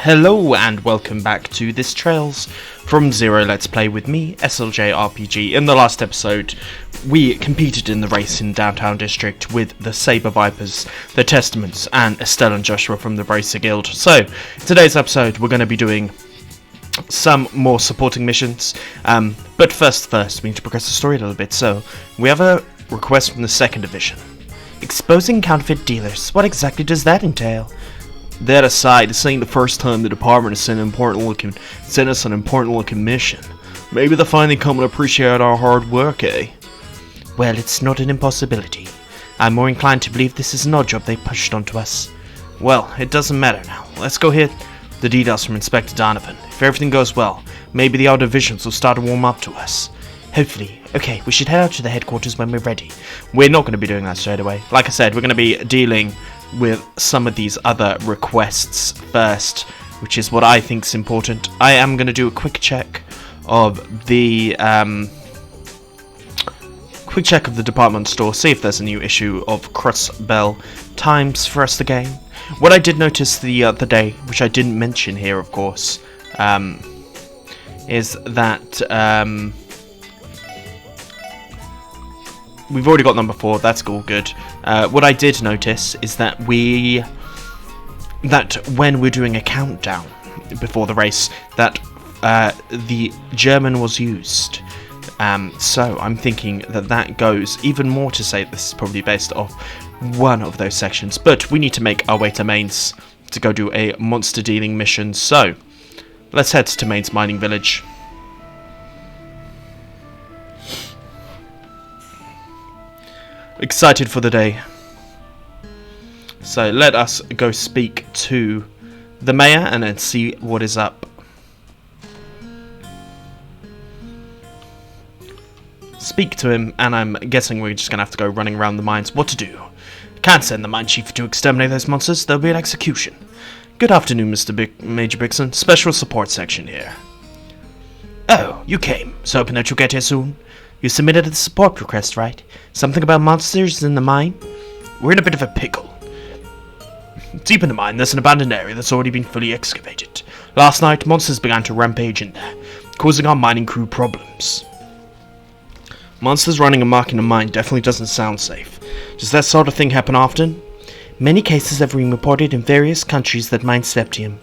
Hello and welcome back to this Trails from Zero Let's Play with me, SLJ RPG. In the last episode, we competed in the race in Downtown District with the Saber Vipers, the Testaments, and Estelle and Joshua from the Bracer Guild. So, in today's episode, we're going to be doing some more supporting missions, but first, we need to progress the story a little bit. So, we have a request from the 2nd Division. Exposing counterfeit dealers. What exactly does that entail? That aside, this ain't the first time the department has sent us an important looking mission. Maybe they'll finally come and appreciate our hard work, eh? Well, it's not an impossibility. I'm more inclined to believe this is an odd job they pushed onto us. Well, it doesn't matter now. Let's go hear the details from Inspector Donovan. If everything goes well, maybe the other divisions will start to warm up to us. Hopefully. Okay, we should head out to the headquarters when we're ready. We're not going to be doing that straight away. Like I said, we're going to be dealing with some of these other requests first, which is what I think is important. I am going to do a quick check of the department store, see if there's a new issue of Crossbell Times for us to gain. What I did notice the other day, which I didn't mention here, of course, is that we've already got number 4, that's all good. What I did notice is that when we're doing a countdown before the race, that the German was used. So I'm thinking that goes even more to say this is probably based off one of those sections. But we need to make our way to Mainz to go do a monster dealing mission. So let's head to Mainz Mining Village. Excited for the day. So let us go speak to the mayor and then see what is up. Speak to him, and I'm guessing we're just going to have to go running around the mines. What to do? Can't send the mine chief to exterminate those monsters. There'll be an execution. Good afternoon, Major Bixson. Special support section here. Oh, you came. So hoping that you'll get here soon. You submitted a support request, right? Something about monsters in the mine? We're in a bit of a pickle. Deep in the mine, there's an abandoned area that's already been fully excavated. Last night, monsters began to rampage in there, causing our mining crew problems. Monsters running amok in a mine definitely doesn't sound safe. Does that sort of thing happen often? Many cases have been reported in various countries that mine septium.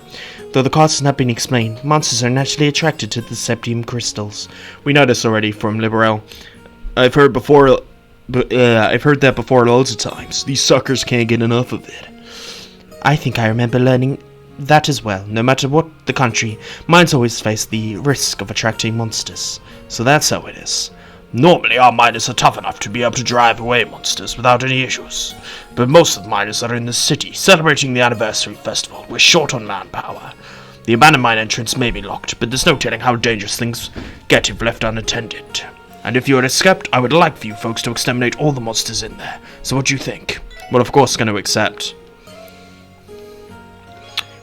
Though the cause has not been explained, monsters are naturally attracted to the septium crystals. We know this already from Liberel. I've heard that before loads of times. These suckers can't get enough of it. I think I remember learning that as well. No matter what the country, mines always face the risk of attracting monsters. So that's how it is. Normally our miners are tough enough to be able to drive away monsters without any issues. But most of the miners are in the city, celebrating the anniversary festival. We're short on manpower. The abandoned mine entrance may be locked, but there's no telling how dangerous things get if left unattended. And if you're escaped, I would like for you folks to exterminate all the monsters in there. So what do you think? Well, of course, going to accept.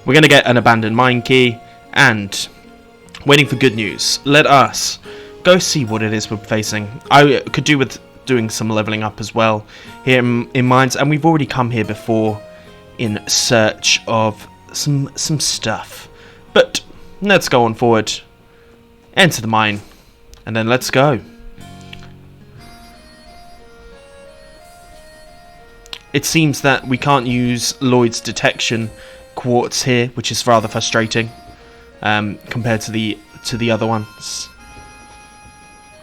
We're going to get an abandoned mine key, and waiting for good news. Let us go see what it is we're facing. I could do with doing some leveling up as well here in mines, and we've already come here before in search of some stuff. But let's go on forward, enter the mine, and then let's go. It seems that we can't use Lloyd's detection quartz here, which is rather frustrating compared to the other ones.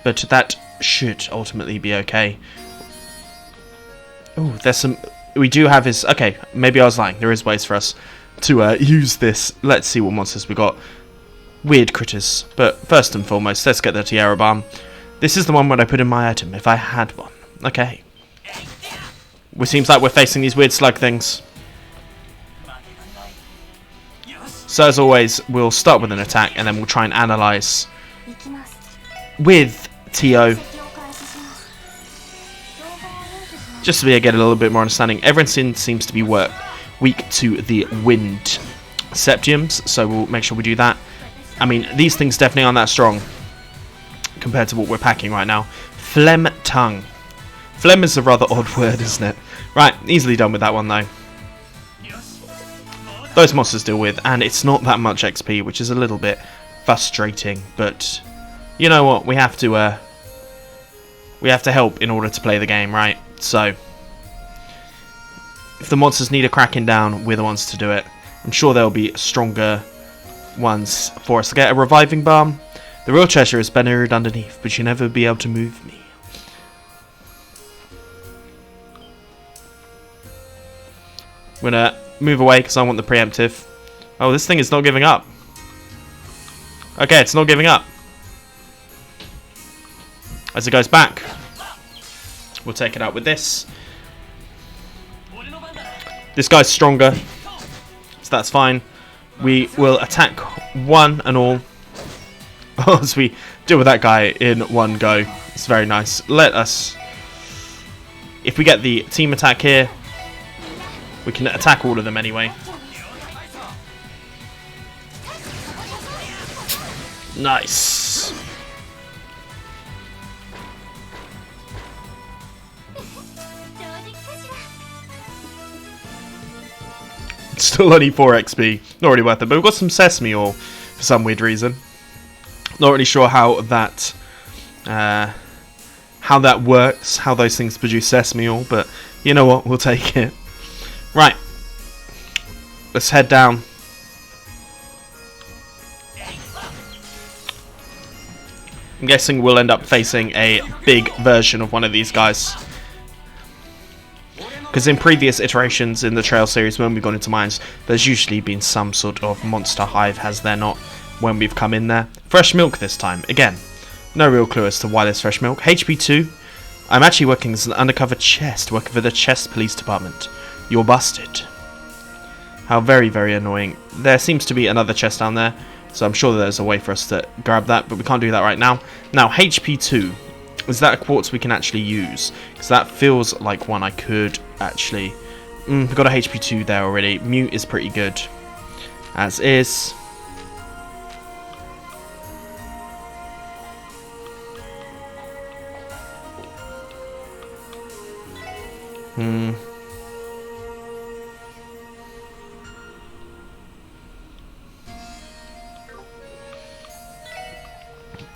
But that should ultimately be okay. Oh, there's some. We do have his. Okay, maybe I was lying. There is ways for us to use this. Let's see what monsters we got. Weird critters. But first and foremost, let's get the Tierra Bomb. This is the one where I put in my item, if I had one. Okay. It seems like we're facing these weird slug things. So as always, we'll start with an attack, and then we'll try and analyze with Tio, just to get a little bit more understanding. Everything seems to be weak to the wind septiums, so we'll make sure we do that. I mean, these things definitely aren't that strong compared to what we're packing right now. Phlegm tongue. Phlegm is a rather odd word, isn't it? Right, easily done with that one though. those monsters deal with, and it's not that much XP, which is a little bit frustrating, but you know what, we have to help in order to play the game, right? So if the monsters need a cracking down, we're the ones to do it. I'm sure there'll be stronger ones for us to get. A reviving balm. The real treasure is buried underneath, but you'll never be able to move me. I'm gonna move away because I want the preemptive. Oh, this thing is not giving up. Okay, it's not giving up. As it goes back, we'll take it out with this. This guy's stronger, so that's fine. We will attack one and all as we deal with that guy in one go. It's very nice. Let us, if we get the team attack here, we can attack all of them anyway. Nice. Still only 4 XP. Not really worth it. But we've got some sesame oil for some weird reason. Not really sure how that works. How those things produce sesame oil. But you know what? We'll take it. Right. Let's head down. I'm guessing we'll end up facing a big version of one of these guys. Because in previous iterations in the Trail series, when we've gone into mines, there's usually been some sort of monster hive, has there not, when we've come in there. Fresh milk this time. Again, no real clue as to why there's fresh milk. HP 2. I'm actually working as an undercover chest, working for the Chest Police Department. You're busted. How very, very annoying. There seems to be another chest down there, so I'm sure there's a way for us to grab that, but we can't do that right now. Now, HP 2. Is that a quartz we can actually use? Because that feels like one I could actually... we've got a HP 2 there already. Mute is pretty good. As is.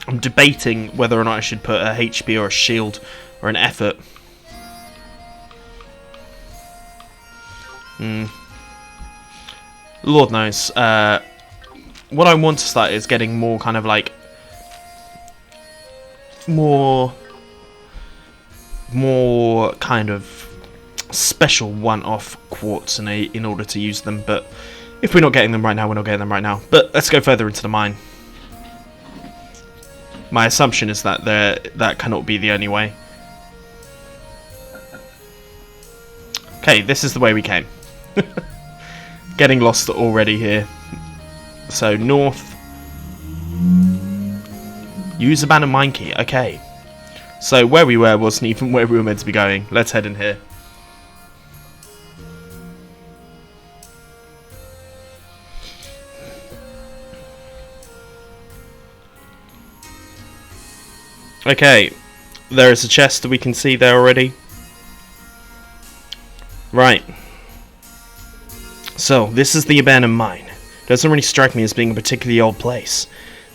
I'm debating whether or not I should put a HP or a shield or an effort. Lord knows. What I want to start is getting more kind of like more kind of special one-off quartz in order to use them. But if we're not getting them right now, we're not getting them right now. But let's go further into the mine. My assumption is that that cannot be the only way. Okay, this is the way we came. Getting lost already here. So, north. Use abandoned mine key. Okay. So, where we were wasn't even where we were meant to be going. Let's head in here. Okay, there is a chest that we can see there already. Right. So, this is the abandoned mine. Doesn't really strike me as being a particularly old place.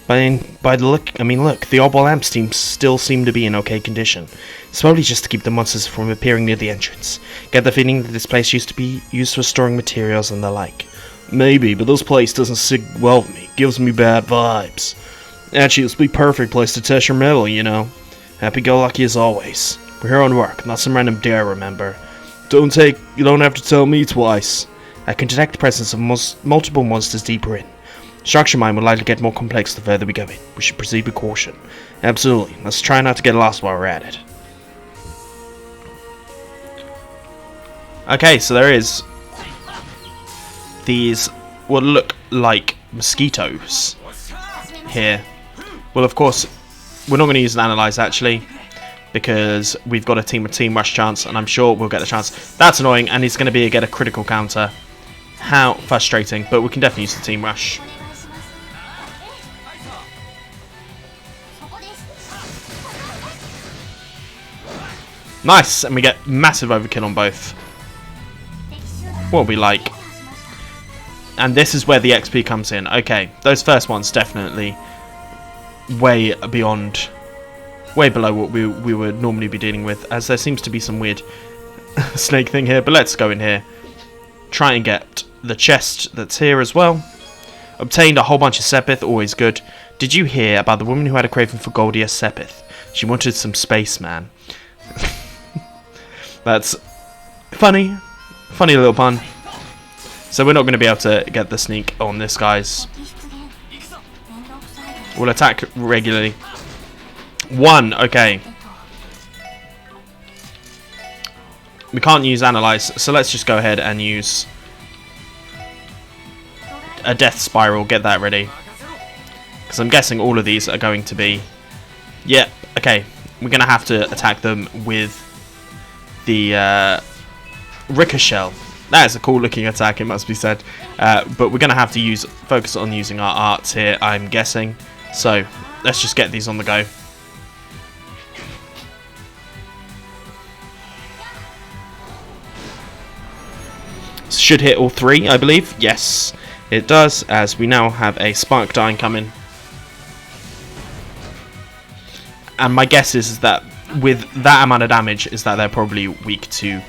By the look, I mean, look, the old lamps still seem to be in okay condition. It's probably just to keep the monsters from appearing near the entrance. Get the feeling that this place used to be used for storing materials and the like. Maybe, but this place doesn't sit well with me. Gives me bad vibes. Actually, this would be a perfect place to test your metal, you know. Happy-go-lucky as always. We're here on work, not some random dare, remember. You don't have to tell me twice. I can detect the presence of multiple monsters deeper in. Structure mine will likely get more complex the further we go in. We should proceed with caution. Absolutely. Let's try not to get lost while we're at it. Okay, so there is these what look like mosquitoes here. Well, of course, we're not going to use an analyze actually, because we've got a team rush chance, and I'm sure we'll get the chance. That's annoying, and he's going to get a critical counter. How frustrating, but we can definitely use the team rush. Nice, and we get massive overkill on both. What will be like And this is where the XP comes in. Okay, those first ones definitely way beyond, way below what we would normally be dealing with, as there seems to be some weird snake thing here. But let's go in here. Try and get the chest that's here as well. Obtained a whole bunch of Sepith, always good. Did you hear about the woman who had a craving for Goldia Sepith? She wanted some spaceman. That's funny. Funny little pun. So we're not going to be able to get the sneak on this, guys. We'll attack regularly. 1, okay. We can't use Analyze, so let's just go ahead and use a Death Spiral. Get that ready. Because I'm guessing all of these are going to be... Yep, okay. We're going to have to attack them with the Ricochet. That is a cool looking attack, it must be said. But we're going to have to focus on using our arts here, I'm guessing. So, let's just get these on the go. Should hit all 3, I believe. Yes, it does, as we now have a Spark Dying coming. And my guess is that with that amount of damage, is that they're probably weak to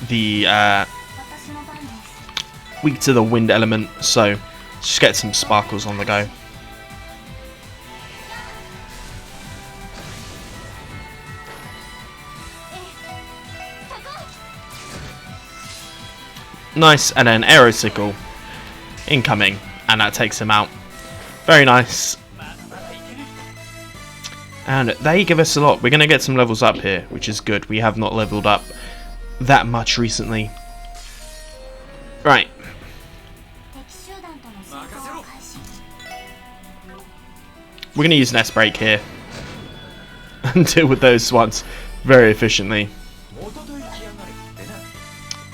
the wind element. So just get some sparkles on the go. Nice, and then Arrow Sickle incoming, and that takes him out. Very nice. And they give us a lot. We're going to get some levels up here, which is good. We have not leveled up that much recently. Right. We're going to use an S-Break here and deal with those ones very efficiently.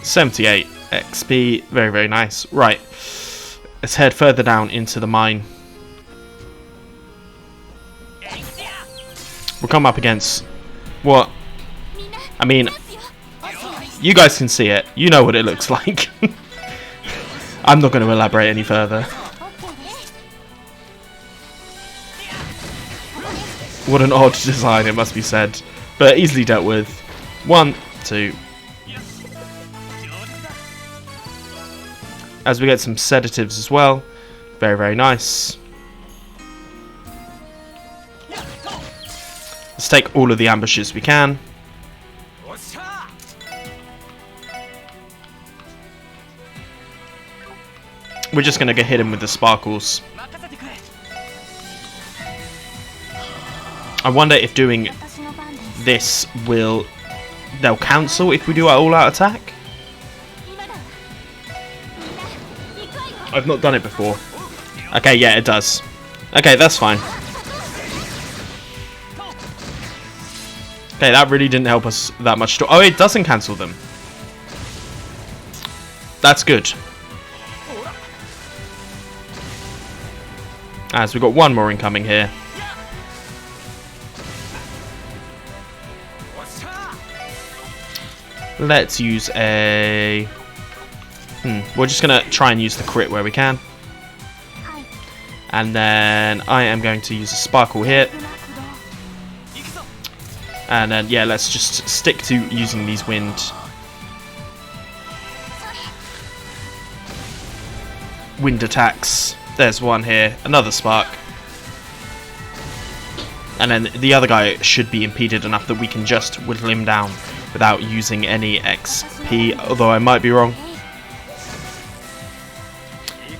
78 XP, very, very nice. Right, let's head further down into the mine. We'll come up against what? I mean, you guys can see it. You know what it looks like. I'm not going to elaborate any further. What an odd design, it must be said. But easily dealt with. 1, 2. As we get some sedatives as well. Very, very nice. Let's take all of the ambushes we can. We're just going to hit him with the sparkles. I wonder if doing this they'll cancel if we do our all-out attack. I've not done it before. Okay, yeah, it does. Okay, that's fine. Okay, that really didn't help us that much. Oh, it doesn't cancel them. That's good. As we've got one more incoming here. Let's use a... We're just going to try and use the crit where we can. And then I am going to use a sparkle here. And then, yeah, let's just stick to using these wind attacks. There's one here. Another spark. And then the other guy should be impeded enough that we can just whittle him down without using any XP, although I might be wrong.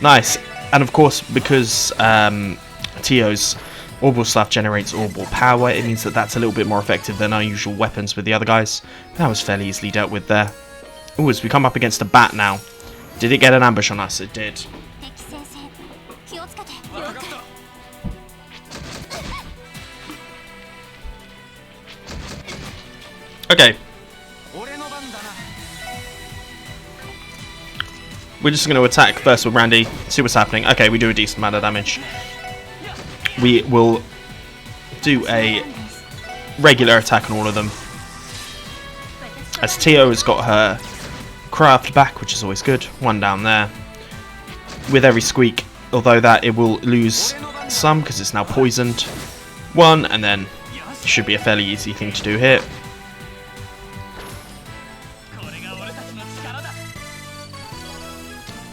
Nice. And of course, because Tio's Orbital Staff generates orbital power, it means that that's a little bit more effective than our usual weapons with the other guys. That was fairly easily dealt with there. Ooh, as we come up against a bat now. Did it get an ambush on us? It did. Okay. We're just going to attack first with Randy, see what's happening. Okay, we do a decent amount of damage. We will do a regular attack on all of them. as Tio has got her craft back, which is always good. One down there. With every squeak, although that it will lose some because it's now poisoned. One, and then it should be a fairly easy thing to do here.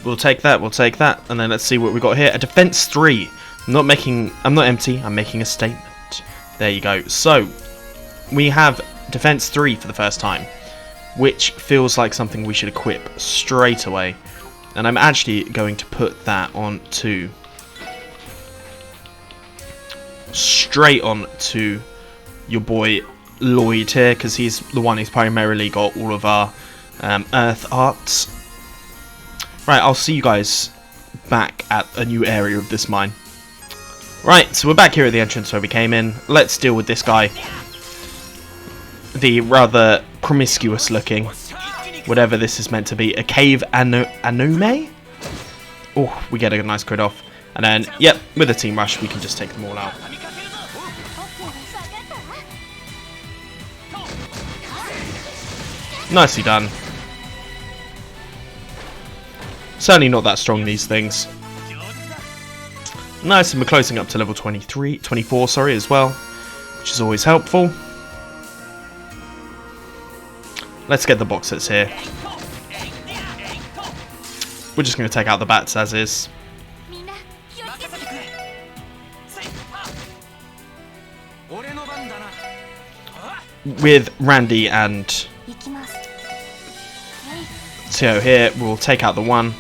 We'll take that, and then let's see what we got here. A defense 3. I'm not empty, I'm making a statement. There you go. So, we have defense 3 for the first time, which feels like something we should equip straight away. And I'm actually going to put that on to straight on to your boy Lloyd here, because he's the one who's primarily got all of our earth arts. Right, I'll see you guys back at a new area of this mine. Right, so we're back here at the entrance where we came in. Let's deal with this guy. The rather promiscuous looking, whatever this is meant to be, a cave anome? Oh, we get a nice crit off. And then, yep, with a team rush, we can just take them all out. Nicely done. Certainly not that strong, these things. Nice, and we're closing up to level 24, sorry, as well, which is always helpful. Let's get the box sets here. We're just going to take out the bats as is. With Randy and Tio here, we'll take out the one.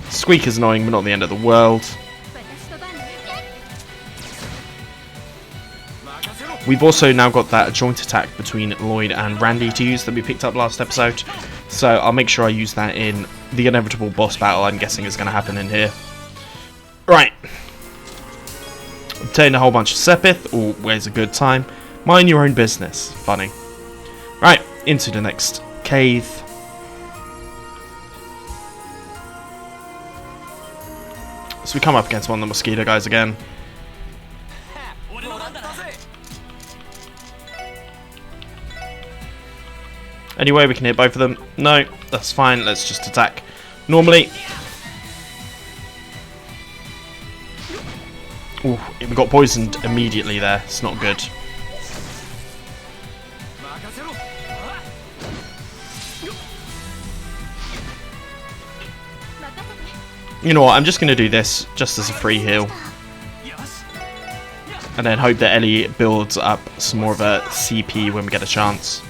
Squeak is annoying, but not the end of the world. We've also now got that joint attack between Lloyd and Randy to use that we picked up last episode. So I'll make sure I use that in the inevitable boss battle I'm guessing is going to happen in here. Right. Obtain a whole bunch of Sepith. Always a good time. Mind your own business. Funny. Right, into the next cave. So we come up against one of the mosquito guys again. Anyway, we can hit both of them. No, that's fine. Let's just attack normally. Ooh, we got poisoned immediately there. It's not good. You know what? I'm just going to do this just as a free heal. And then hope that Elie builds up some more of a CP when we get a chance.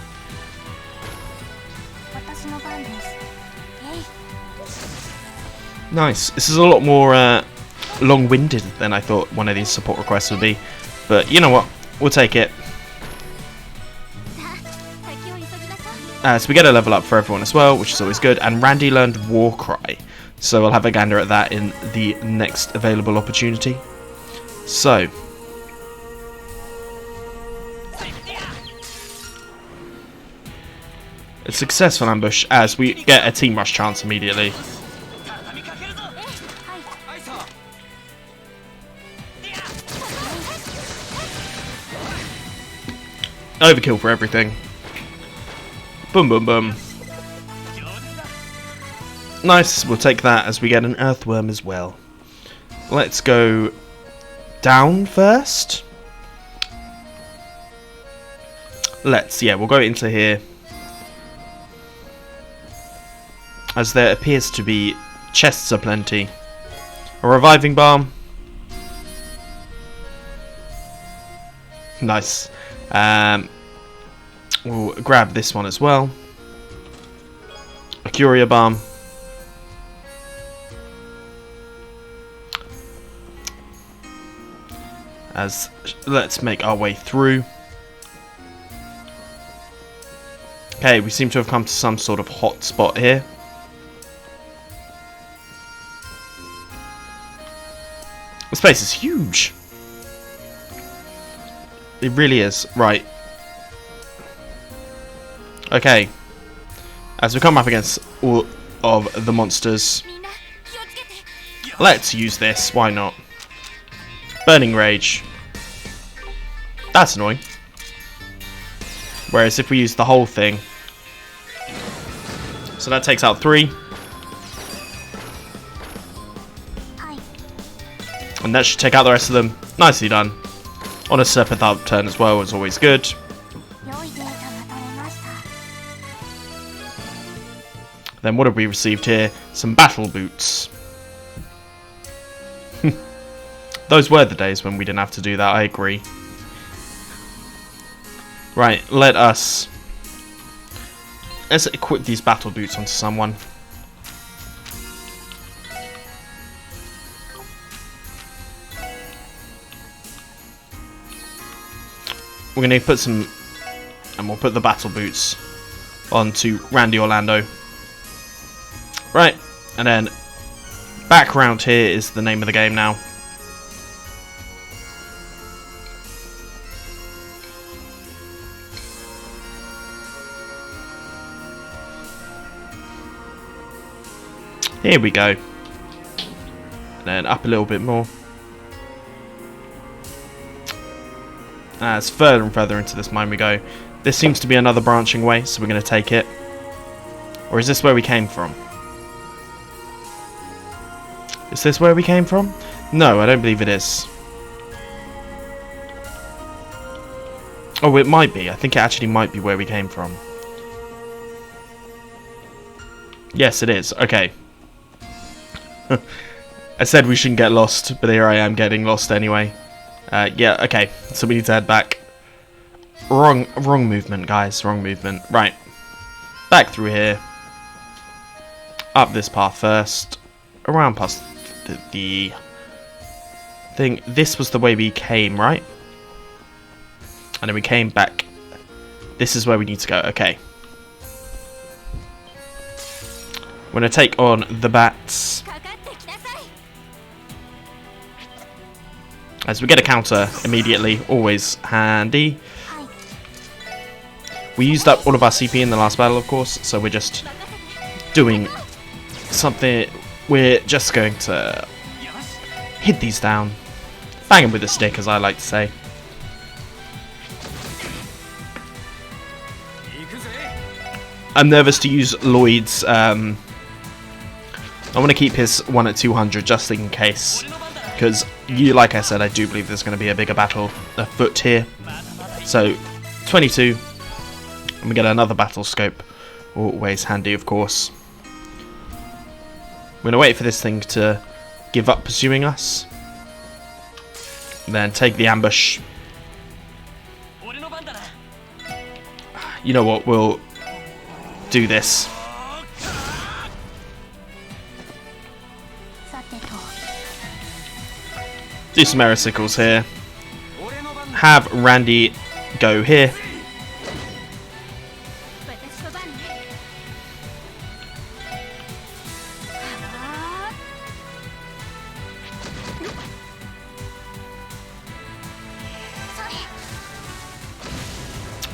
Nice. This is a lot more long-winded than I thought one of these support requests would be. But you know what? We'll take it. So we get a level up for everyone as well, which is always good. And Randy learned Warcry. So I'll have a gander at that in the next available opportunity. So. A successful ambush as we get a team rush chance immediately. Overkill for everything. Boom, boom, boom. Nice, we'll take that as we get an earthworm as well. Let's go down first. We'll go into here. As there appears to be chests aplenty. A reviving balm. Nice. We'll grab this one as well. A Curia Balm. Let's make our way through. Okay, we seem to have come to some sort of hot spot here. This place is huge. It really is. Right. Okay. As we come up against all of the monsters, let's use this. Why not? Burning Rage. That's annoying. Whereas if we use the whole thing, so that takes out 3. And that should take out the rest of them. Nicely done. On a serpent upturn as well is always good. Then what have we received here? Some battle boots. Those were the days when we didn't have to do that, I agree. Right, let's equip these battle boots onto someone. We're going to put some, and we'll put the battle boots onto Randy Orlando. Right, and then background here is the name of the game now. Here we go. And then up a little bit more. As further and further into this mine we go. This seems to be another branching way, so we're going to take it. Or is this where we came from? Is this where we came from? No, I don't believe it is. Oh, it might be. I think it actually might be where we came from. Yes, it is. Okay. I said we shouldn't get lost, but here I am getting lost anyway. Yeah, okay. So we need to head back. Wrong movement, guys. Wrong movement. Right. Back through here. Up this path first. Around past the thing. This was the way we came, right? And then we came back. This is where we need to go. Okay. We're going to take on the bats. As we get a counter immediately. Always handy. We used up all of our CP in the last battle, of course. So we're just doing something. We're just going to hit these down. Bang them with a stick, as I like to say. I'm nervous to use Lloyd's. I want to keep his one at 200 just in case. Because, like I said, I do believe there's going to be a bigger battle afoot here. So, 22. And we get another battle scope. Always handy, of course. We're going to wait for this thing to give up pursuing us. Then take the ambush. You know what, we'll do this. Do some aerosicles here. Have Randy go here.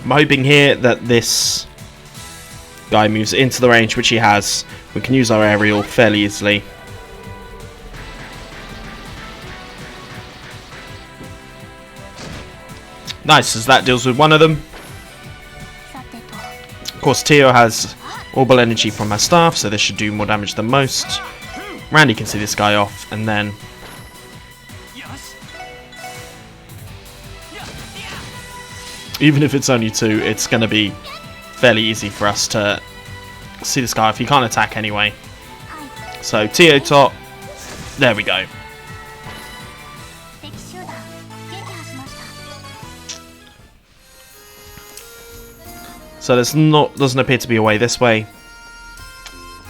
I'm hoping here that this guy moves into the range, which he has. We can use our aerial fairly easily. Nice, as that deals with one of them. Of course, Tio has orbital energy from her staff, so this should do more damage than most. Randy can see this guy off, and then... even if it's only 2, it's going to be fairly easy for us to see this guy if he can't attack anyway. So, Tio top. There we go. So doesn't appear to be a way this way.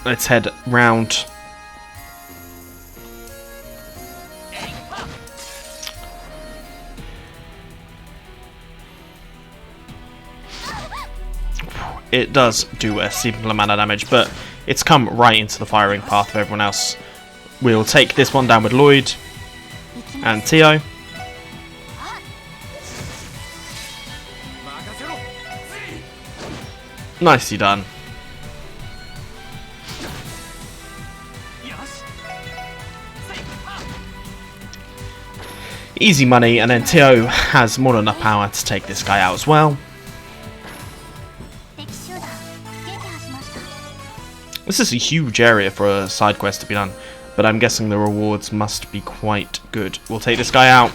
Let's head round. It does do a simple amount of damage, but it's come right into the firing path of everyone else. We'll take this one down with Lloyd and Tio. Nicely done. Easy money, and then Tio has more than enough power to take this guy out as well. This is a huge area for a side quest to be done, but I'm guessing the rewards must be quite good. We'll take this guy out.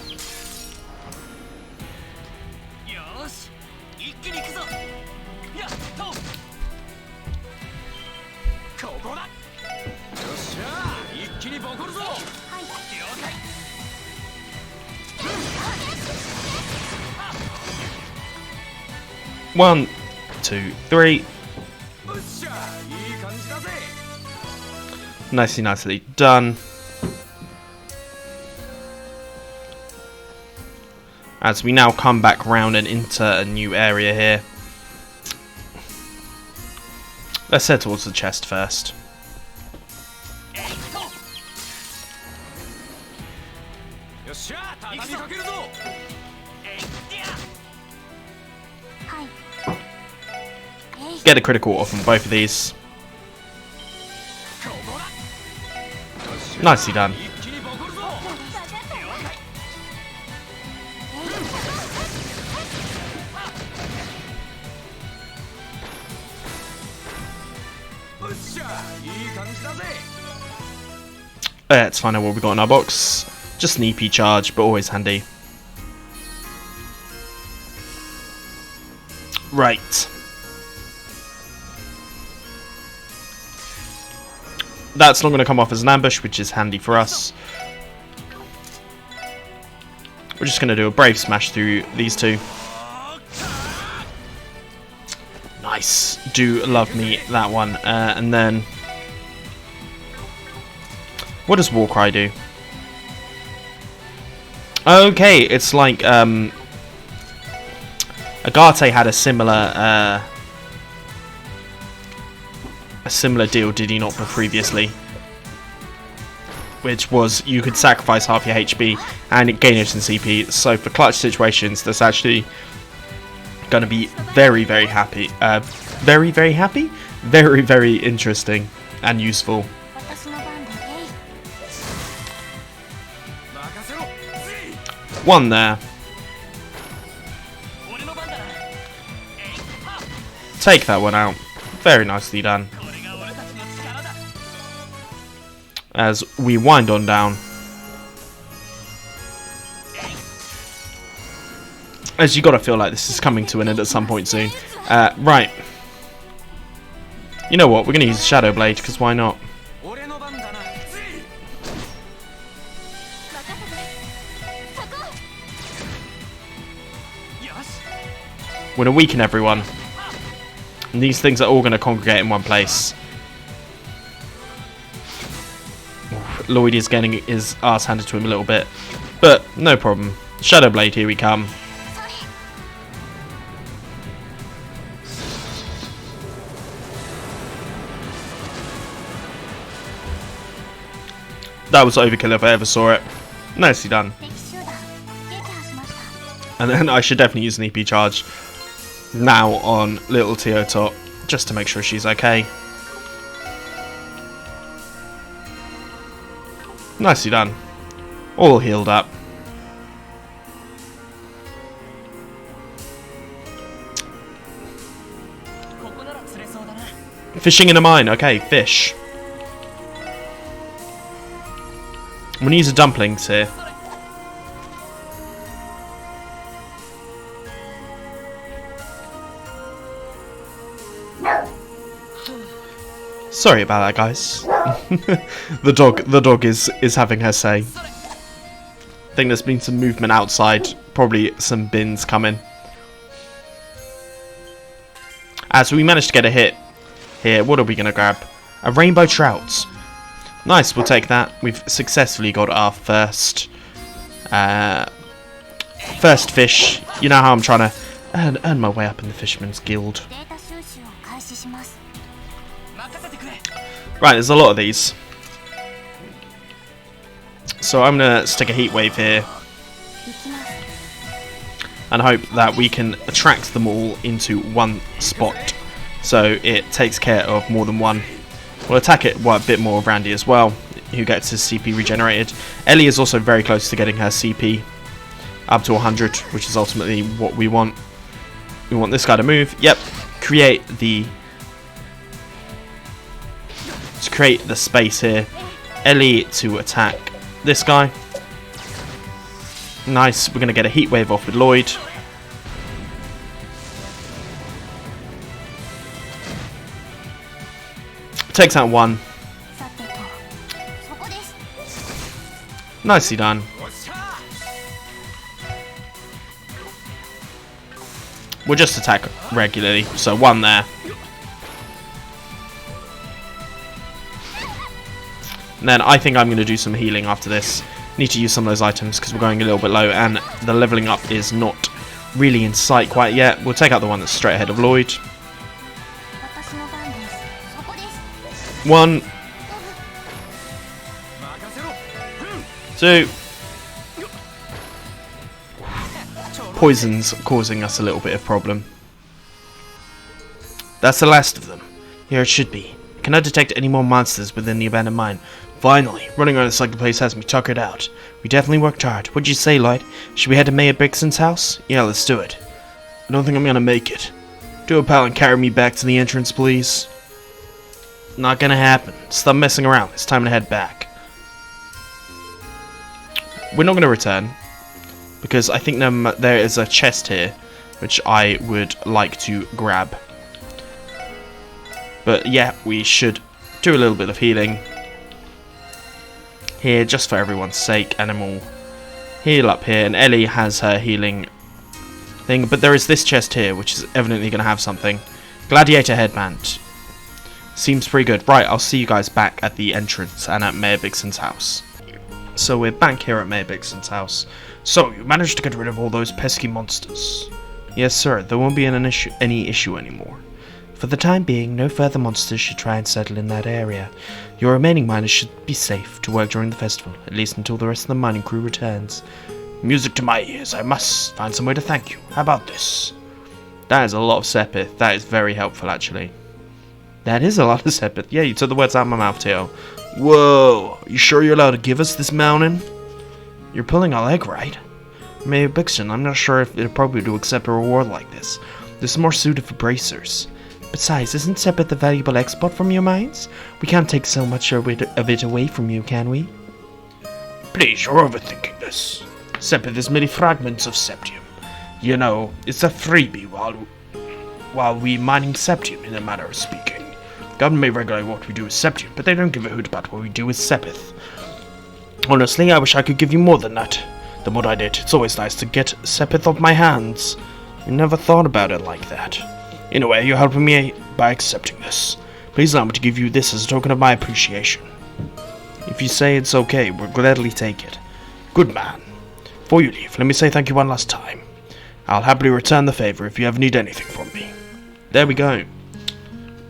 One, two, three. Nicely done. As we now come back round and into a new area here. Let's head towards the chest first. Get a critical off on both of these. Nicely done. Let's find out what we got in our box. Just an EP charge, but always handy. Right. That's not going to come off as an ambush, which is handy for us. We're just going to do a brave smash through these two. Nice. Do love me that one. And then... what does Warcry do? Okay, it's like... Agate had a similar deal, did he not, previously? Which was you could sacrifice half your HP and it gain instant CP. So for clutch situations, that's actually going to be very happy. Very interesting and useful. One there. Take that one out. Very nicely done. As we wind on down. As you gotta feel like this is coming to an end at some point soon. Right. You know what? We're gonna use Shadow Blade, because why not? We're gonna weaken everyone. And these things are all going to congregate in one place. Lloyd is getting his ass handed to him a little bit. But no problem. Shadow Blade, here we come. That was overkill if I ever saw it. Nicely done. And then I should definitely use an EP charge now on little Tio Tot, just to make sure she's okay. Nicely done. All healed up. Fishing in a mine. Okay, fish. I'm gonna use the dumplings here. Sorry about that, guys. the dog is having her say. I think there's been some movement outside, probably some bins coming. As we managed to get a hit here, what are we gonna grab? A rainbow trout. Nice, we'll take that. We've successfully got our first fish. You know how I'm trying to earn my way up in the Fisherman's Guild. Right, there's a lot of these. So I'm going to stick a heat wave here. And hope that we can attract them all into one spot. So it takes care of more than one. We'll attack it a bit more of Randy as well, who gets his CP regenerated. Elie is also very close to getting her CP up to 100, which is ultimately what we want. We want this guy to move. Yep. Create the to create the space here. Elie to attack this guy. Nice, we're going to get a heat wave off with Lloyd. Takes out one. Nicely done. We'll just attack regularly, so one there. And then I think I'm going to do some healing after this. Need to use some of those items because we're going a little bit low and the leveling up is not really in sight quite yet. We'll take out the one that's straight ahead of Lloyd. 1, 2. Poison's causing us a little bit of problem. That's the last of them. Here it should be. I cannot detect any more monsters within the abandoned mine. Finally, running around this like the place has me tuckered out. We definitely worked hard. What'd you say, Lloyd? Should we head to Mayor Brixton's house? Yeah, let's do it. I don't think I'm gonna make it. Do a pal and carry me back to the entrance, please. Not gonna happen. Stop messing around. It's time to head back. We're not gonna return because I think there is a chest here which I would like to grab. But yeah, we should do a little bit of healing here just for everyone's sake, and then we'll heal up here. And Elie has her healing thing, but there is this chest here which is evidently going to have something. Gladiator headband. Seems pretty good. Right, I'll see you guys back at the entrance and at Mayor Brixton's house. So we're back here at Mayor Brixton's house. So, you managed to get rid of all those pesky monsters? Yes, sir. There won't be any issue anymore. For the time being, no further monsters should try and settle in that area. Your remaining miners should be safe to work during the festival, at least until the rest of the mining crew returns. Music to my ears. I must find some way to thank you. How about this? That is a lot of Sepith. That is very helpful, actually. That is a lot of Sepith. Yeah, you took the words out of my mouth, Tio. Whoa, you sure you're allowed to give us this mountain? You're pulling our leg, right? Mayor Brixton, I'm not sure if it's appropriate to accept a reward like this. This is more suited for bracers. Besides, isn't Sepith a valuable export from your mines? We can't take so much of it away from you, can we? Please, you're overthinking this. Sepith is merely fragments of septium. You know, it's a freebie while we mining septium, in a manner of speaking. Government may regulate what we do with septium, but they don't give a hoot about what we do with Sepith. Honestly, I wish I could give you more than that. Than what I did. It's always nice to get Sepith off my hands. I never thought about it like that. In a way, you're helping me by accepting this. Please allow me to give you this as a token of my appreciation. If you say it's okay, we'll gladly take it. Good man. Before you leave, let me say thank you one last time. I'll happily return the favor if you ever need anything from me. There we go.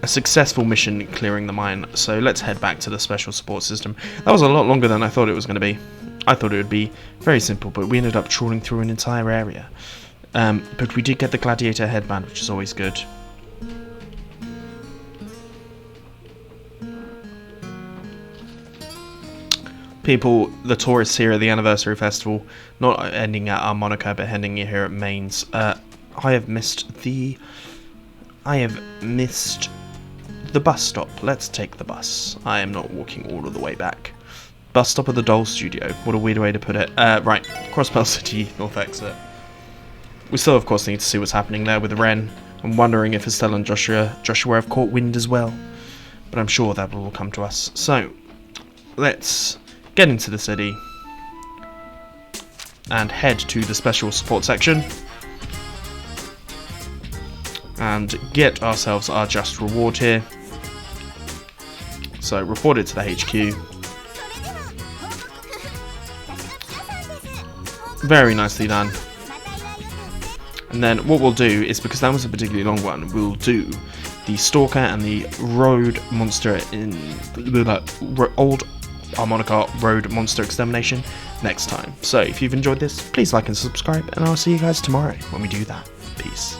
A successful mission clearing the mine, so let's head back to the special support system. That was a lot longer than I thought it was going to be. I thought it would be very simple, but we ended up trawling through an entire area. But we did get the gladiator headband, which is always good. People, the tourists here at the anniversary festival, not ending at Monaco, but ending here at Mainz. I have missed the bus stop. Let's take the bus. I am not walking all of the way back. Bus stop of the Doll Studio. What a weird way to put it. Right, Crossbell City, North exit. We still, of course, need to see what's happening there with Ren. I'm wondering if Estelle and Joshua have caught wind as well. But I'm sure that will all come to us. So, let's get into the city and head to the special support section and get ourselves our just reward here. So, report it to the HQ. Very nicely done. And then what we'll do is, because that was a particularly long one, we'll do the Stalker and the Road Monster in the Old Harmonica Road Monster Extermination next time. So if you've enjoyed this, please like and subscribe, and I'll see you guys tomorrow when we do that. Peace.